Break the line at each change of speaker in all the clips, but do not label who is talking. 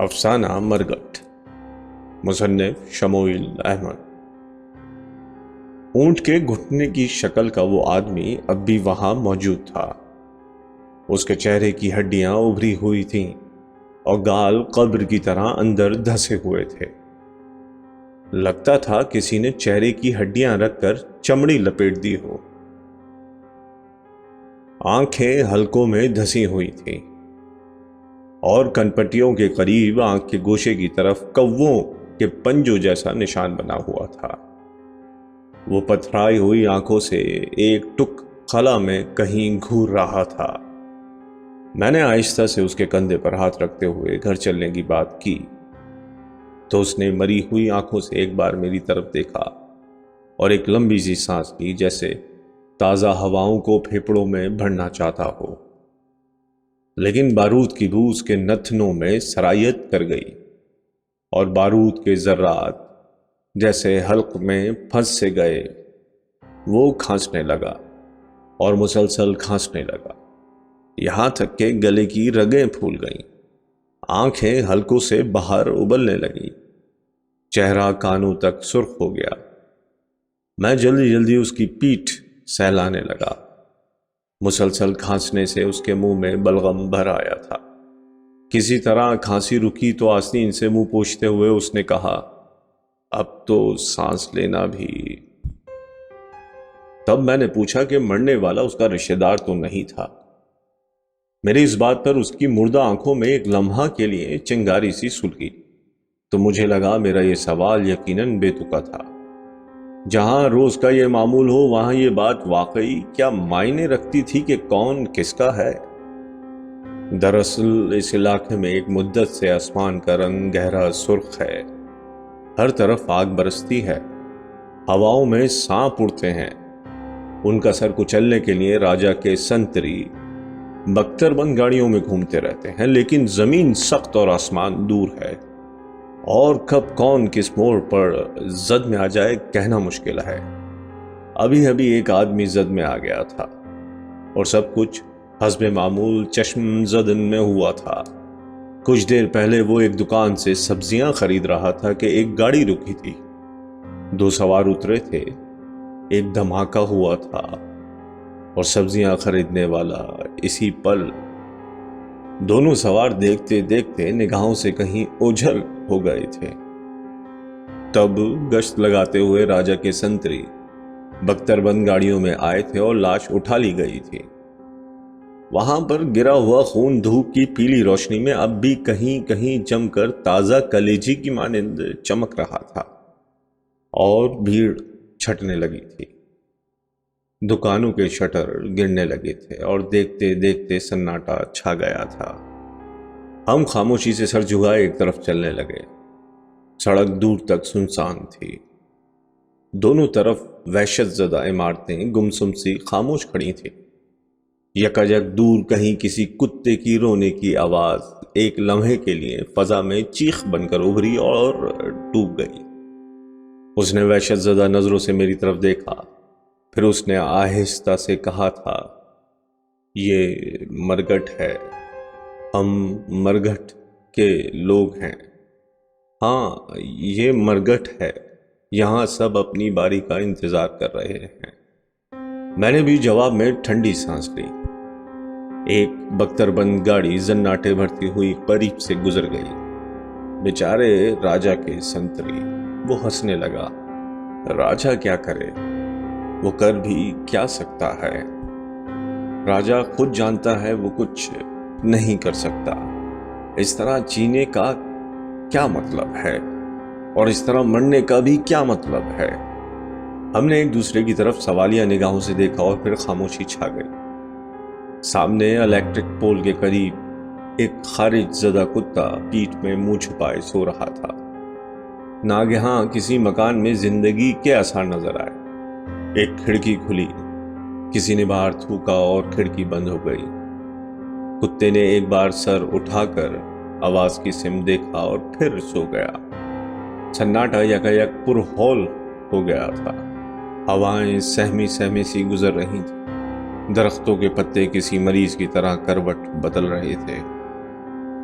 افسانہ مرگٹ، مصنف شموئیل احمد۔ اونٹ کے گھٹنے کی شکل کا وہ آدمی اب بھی وہاں موجود تھا۔ اس کے چہرے کی ہڈیاں ابھری ہوئی تھیں اور گال قبر کی طرح اندر دھسے ہوئے تھے۔ لگتا تھا کسی نے چہرے کی ہڈیاں رکھ کر چمڑی لپیٹ دی ہو۔ آنکھیں حلقوں میں دھسی ہوئی تھیں اور کنپٹیوں کے قریب آنکھ کے گوشے کی طرف کووں کے پنجوں جیسا نشان بنا ہوا تھا۔ وہ پتھرائی ہوئی آنکھوں سے ایک ٹک خلا میں کہیں گھور رہا تھا۔ میں نے آہستہ سے اس کے کندھے پر ہاتھ رکھتے ہوئے گھر چلنے کی بات کی تو اس نے مری ہوئی آنکھوں سے ایک بار میری طرف دیکھا اور ایک لمبی سی سانس لی، جیسے تازہ ہواؤں کو پھیپھڑوں میں بھرنا چاہتا ہو۔ لیکن بارود کی بو اس کے نتنوں میں سرایت کر گئی اور بارود کے ذرات جیسے حلق میں پھنس سے گئے۔ وہ کھانسنے لگا اور مسلسل کھانسنے لگا، یہاں تک کہ گلے کی رگیں پھول گئیں، آنکھیں حلقوں سے باہر ابلنے لگیں، چہرہ کانوں تک سرخ ہو گیا۔ میں جلدی جلدی اس کی پیٹھ سہلانے لگا۔ مسلسل کھانسنے سے اس کے منہ میں بلغم بھر آیا تھا۔ کسی طرح کھانسی رکی تو آستین سے منہ پوچھتے ہوئے اس نے کہا، اب تو سانس لینا بھی۔ تب میں نے پوچھا کہ مرنے والا اس کا رشتہ دار تو نہیں تھا۔ میری اس بات پر اس کی مردہ آنکھوں میں ایک لمحہ کے لیے چنگاری سی سلگی تو مجھے لگا میرا یہ سوال یقیناً بے تکا تھا۔ جہاں روز کا یہ معمول ہو، وہاں یہ بات واقعی کیا معنی رکھتی تھی کہ کون کس کا ہے؟ دراصل اس علاقے میں ایک مدت سے آسمان کا رنگ گہرا سرخ ہے، ہر طرف آگ برستی ہے، ہواؤں میں سانپ اڑتے ہیں، ان کا سر کچلنے کے لیے راجا کے سنتری بختر بند گاڑیوں میں گھومتے رہتے ہیں، لیکن زمین سخت اور آسمان دور ہے، اور کب کون کس موڑ پر زد میں آ جائے کہنا مشکل ہے۔ ابھی ابھی ایک آدمی زد میں آ گیا تھا اور سب کچھ حسب معمول چشم زدن میں ہوا تھا۔ کچھ دیر پہلے وہ ایک دکان سے سبزیاں خرید رہا تھا کہ ایک گاڑی رکی تھی، دو سوار اترے تھے، ایک دھماکہ ہوا تھا اور سبزیاں خریدنے والا اسی پل۔ دونوں سوار دیکھتے دیکھتے نگاہوں سے کہیں اوجھل ہو گئے تھے۔ تب گشت لگاتے ہوئے راجا کے سنتری بختر بند گاڑیوں میں آئے تھے اور لاش اٹھا لی گئی تھی۔ وہاں پر گرا ہوا خون دھوپ کی پیلی روشنی میں اب بھی کہیں کہیں جم کر تازہ کلیجی کی مانند چمک رہا تھا، اور بھیڑ چھٹنے لگی تھی۔ دکانوں کے شٹر گرنے لگے تھے اور دیکھتے دیکھتے سناٹا چھا گیا تھا۔ ہم خاموشی سے سر جھکائے ایک طرف چلنے لگے۔ سڑک دور تک سنسان تھی، دونوں طرف وحشت زدہ عمارتیں گمسم سی خاموش کھڑی تھیں۔ یکایک دور کہیں کسی کتے کی رونے کی آواز ایک لمحے کے لیے فضا میں چیخ بن کر ابھری اور ڈوب گئی۔ اس نے وحشت زدہ نظروں سے میری طرف دیکھا، پھر اس نے آہستہ سے کہا تھا، یہ مرگٹ ہے، ہم مرگٹ کے لوگ ہیں۔ ہاں، یہ مرگٹ ہے، یہاں سب اپنی باری کا انتظار کر رہے ہیں۔ میں نے بھی جواب میں ٹھنڈی سانس لی۔ ایک بختر بند گاڑی زناٹے بھرتی ہوئی قریب سے گزر گئی۔ بیچارے راجا کے سنتری، وہ ہنسنے لگا۔ راجا کیا کرے، وہ کر بھی کیا سکتا ہے؟ راجا خود جانتا ہے وہ کچھ نہیں کر سکتا۔ اس طرح جینے کا کیا مطلب ہے، اور اس طرح مرنے کا بھی کیا مطلب ہے؟ ہم نے ایک دوسرے کی طرف سوالیہ نگاہوں سے دیکھا اور پھر خاموشی چھا گئی۔ سامنے الیکٹرک پول کے قریب ایک خارج زدہ کتا پیٹھ میں منہ چھپائے سو رہا تھا۔ ناگہاں کسی مکان میں زندگی کے آثار نظر آئے۔ ایک کھڑکی کھلی، کسی نے باہر تھوکا اور کھڑکی بند ہو گئی۔ کتے نے ایک بار سر اٹھا کر آواز کی سمت دیکھا اور پھر سو گیا۔ سناٹا یکایک پر ہول ہو گیا تھا، ہوائیں سہمی سہمی سی گزر رہی تھیں، درختوں کے پتے کسی مریض کی طرح کروٹ بدل رہے تھے۔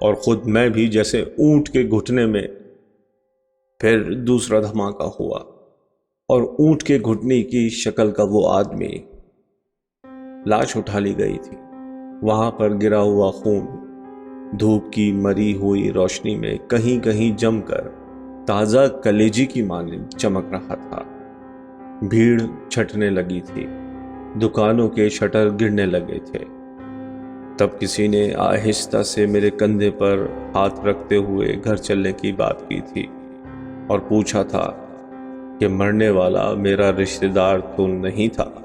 اور خود میں بھی جیسے اونٹ کے گھٹنے میں۔ پھر دوسرا دھماکہ ہوا اور اونٹ کے گھٹنے کی شکل کا وہ آدمی۔ لاش اٹھا لی گئی تھی۔ وہاں پر گرا ہوا خون دھوپ کی مری ہوئی روشنی میں کہیں کہیں جم کر تازہ کلیجی کی مانند چمک رہا تھا۔ بھیڑ چھٹنے لگی تھی، دکانوں کے شٹر گرنے لگے تھے۔ تب کسی نے آہستہ سے میرے کندھے پر ہاتھ رکھتے ہوئے گھر چلنے کی بات کی تھی اور پوچھا تھا کہ مرنے والا میرا رشتہ دار تو نہیں تھا۔